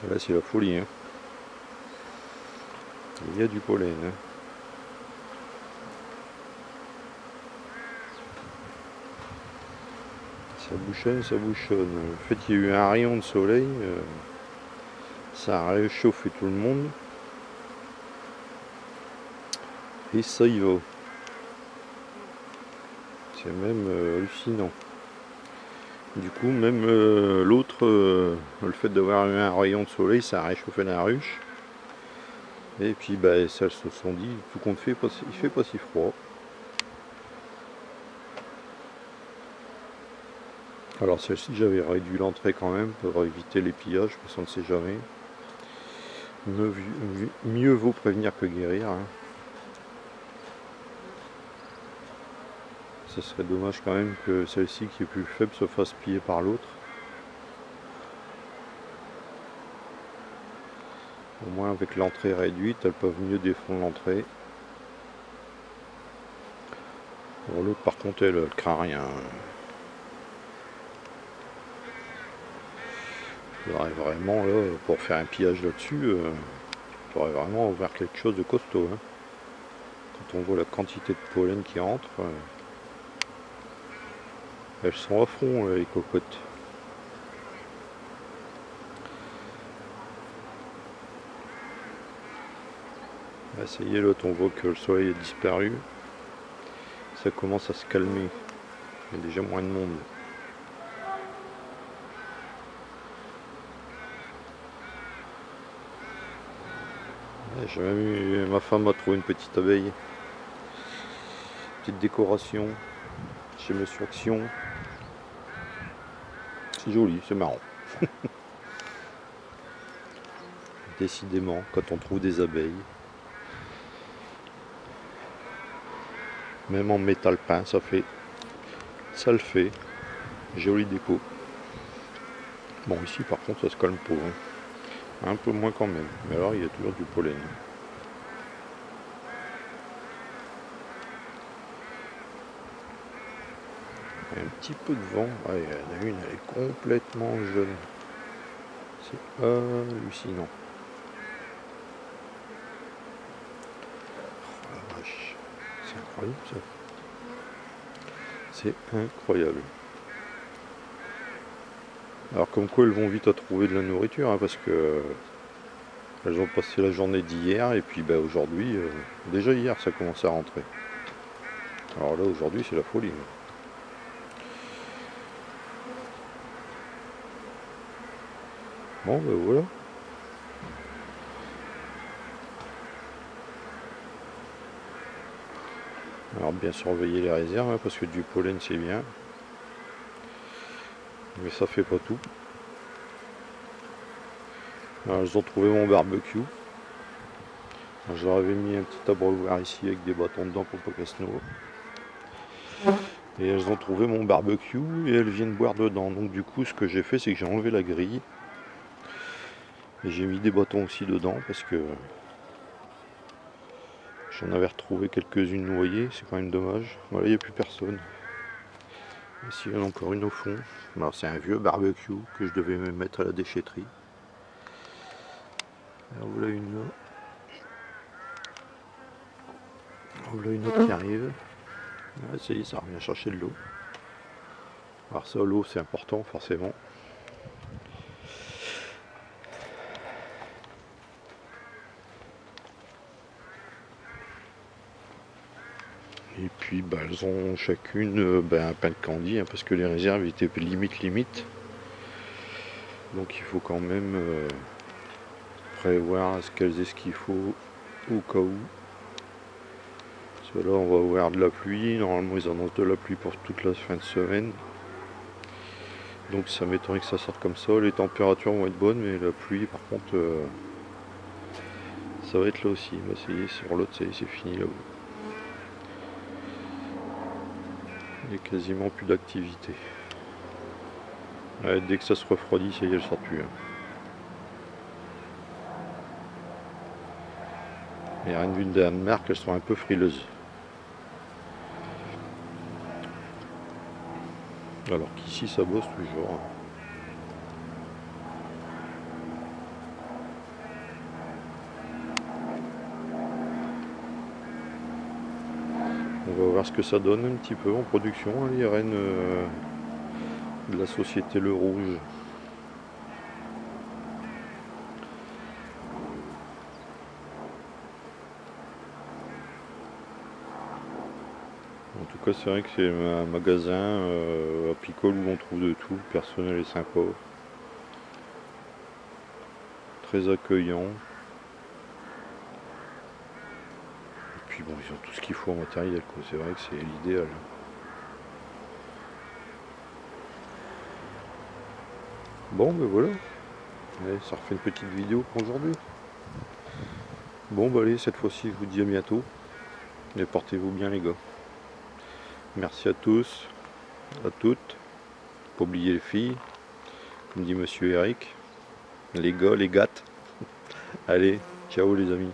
Là c'est la folie, hein. Il y a du pollen, hein. Ça bouchonne, ça bouchonne. Le fait qu'il y ait eu un rayon de soleil, ça a réchauffé tout le monde. Et ça y va. C'est même hallucinant. Du coup, même l'autre, le fait d'avoir eu un rayon de soleil, ça a réchauffé la ruche. Et puis, bah, ça se sont dit, tout compte fait, il fait pas si froid. Alors celle-ci, j'avais réduit l'entrée quand même pour éviter les pillages, parce qu'on ne sait jamais. Mieux vaut prévenir que guérir, hein. Ce serait dommage quand même que celle-ci qui est plus faible se fasse piller par l'autre. Au moins avec l'entrée réduite, elles peuvent mieux défendre l'entrée. Bon, l'autre par contre elle craint rien. Il faudrait vraiment là, pour faire un pillage là-dessus, il faudrait vraiment ouvrir quelque chose de costaud, hein. Quand on voit la quantité de pollen qui entre, elles sont à fond les cocottes. Là, ça y est, l'autre on voit que le soleil a disparu. Ça commence à se calmer. Il y a déjà moins de monde. J'ai même eu, ma femme a trouvé une petite abeille. Petite décoration chez Monsieur Action. C'est joli, c'est marrant. Décidément, quand on trouve des abeilles, même en métal peint, ça le fait. Jolie déco. Bon, ici par contre, ça se calme pas, hein. Un peu moins quand même. Mais alors, il y a toujours du pollen. Il y a un petit peu de vent. Ah, il y en a une, elle est complètement jaune. C'est hallucinant. Oh la vache. C'est incroyable ça. C'est incroyable. Alors comme quoi elles vont vite à trouver de la nourriture, hein, parce que elles ont passé la journée d'hier et puis bah, aujourd'hui, déjà hier ça commence à rentrer. Alors là aujourd'hui c'est la folie. Bon ben voilà. Alors bien surveiller les réserves, hein, parce que du pollen c'est bien. Mais ça fait pas tout. Alors, elles ont trouvé mon barbecue. Alors, je leur avais mis un petit abreuvoir ici avec des bâtons dedans pour pas qu'elles se noient. Et elles ont trouvé mon barbecue et elles viennent boire dedans. Donc du coup ce que j'ai fait c'est que j'ai enlevé la grille. Et j'ai mis des bâtons aussi dedans parce que j'en avais retrouvé quelques-unes noyées, c'est quand même dommage. Voilà, il n'y a plus personne. Ici, il y en a encore une au fond. Alors, c'est un vieux barbecue que je devais me mettre à la déchetterie. Alors, voilà une là. Voilà une autre qui arrive. Ah, ça y est, ça revient chercher de l'eau. Alors ça, l'eau, c'est important, forcément. Et puis bah, elles ont chacune un pain de candy, hein, parce que les réserves étaient limite. Donc il faut quand même prévoir ce qu'elles aient ce qu'il faut au cas où. Parce que là on va avoir de la pluie, normalement ils annoncent de la pluie pour toute la fin de semaine. Donc ça m'étonnerait que ça sorte comme ça. Les températures vont être bonnes, mais la pluie par contre ça va être là aussi. Bah, ça y est, sur l'autre ça y est, c'est fini là-haut. Il n'y a quasiment plus d'activité. Ouais, dès que ça se refroidit, ça y est, elle sort plus. Hein. Les reines du Danemark, elles sont un peu frileuses. Alors qu'ici, ça bosse toujours. On va voir ce que ça donne un petit peu en production, hein, les rennes de la société Le Rouge. En tout cas, c'est vrai que c'est un magasin à Picole où on trouve de tout. Le personnel est sympa, très accueillant. Et puis bon, ils ont tout ce qu'il faut en matériel, quoi. C'est vrai que c'est l'idéal. Bon, ben voilà. Allez, ça refait une petite vidéo pour aujourd'hui. Bon, bah allez, cette fois-ci, je vous dis à bientôt. Et portez-vous bien, les gars. Merci à tous, à toutes. Pas oublier les filles, comme dit monsieur Eric. Les gars, les gâtes. Allez, ciao les amis.